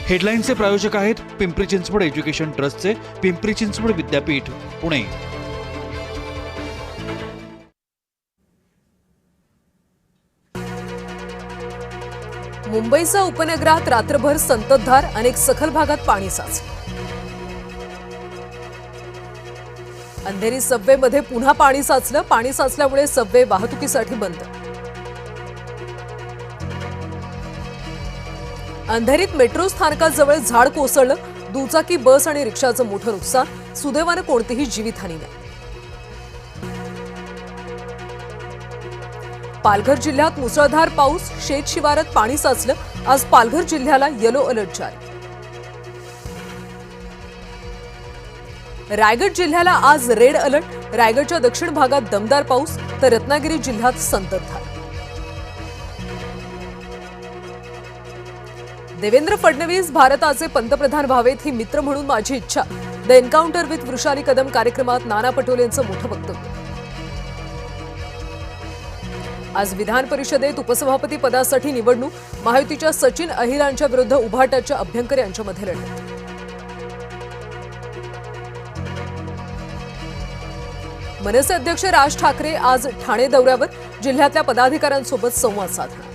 हेडलाईनचे प्रायोजक आहेत पिंपरी चिंचवड एज्युकेशन ट्रस्टचे पिंपरी चिंचवड विद्यापीठ पुणे। मुंबईच्या उपनगरात रात्रभर संततधार, अनेक सखल भागात पाणी साचले। अंधेरी सबवेमध्ये पुन्हा पाणी साचलं। पाणी साचल्यामुळे सबवे वाहतुकीसाठी बंद। अंधेरीत मेट्रो स्थानकाजवळ झाड कोसळलं। दुचाकी, बस आणि रिक्षाचं मोठं नुकसान। सुदैवानं कोणतीही जीवितहानी नाही। पालघर जिल्ह्यात मुसळधार पाऊस, शेत शिवारात पाणी साचलं। आज पालघर जिल्ह्याला येलो अलर्ट जारी। रायगड जिल्ह्याला आज रेड अलर्ट। रायगडच्या दक्षिण भागात दमदार पाऊस, तर रत्नागिरी जिल्ह्यात संततधार। देवेंद्र फडणवीस भारताचे पंतप्रधान व्हावेत ही मित्र म्हणून माझी इच्छा। The encounter with Vrushali Kadam कार्यक्रमात नाना पटोले यांचं मोठं वक्तव्य। आज विधान परिषदेत उपसभापती पदासाठी निवडणूक। महायुतीच्या सचिन अहिरांच्या विरुद्ध उभाटाच्या अभ्यंकर यांच्यामध्ये लढत। मनसे अध्यक्ष राज ठाकरे आज ठाणे दौऱ्यावर। जिल्ह्यातल्या पदाधिकाऱ्यांसोबत संवाद साधणार।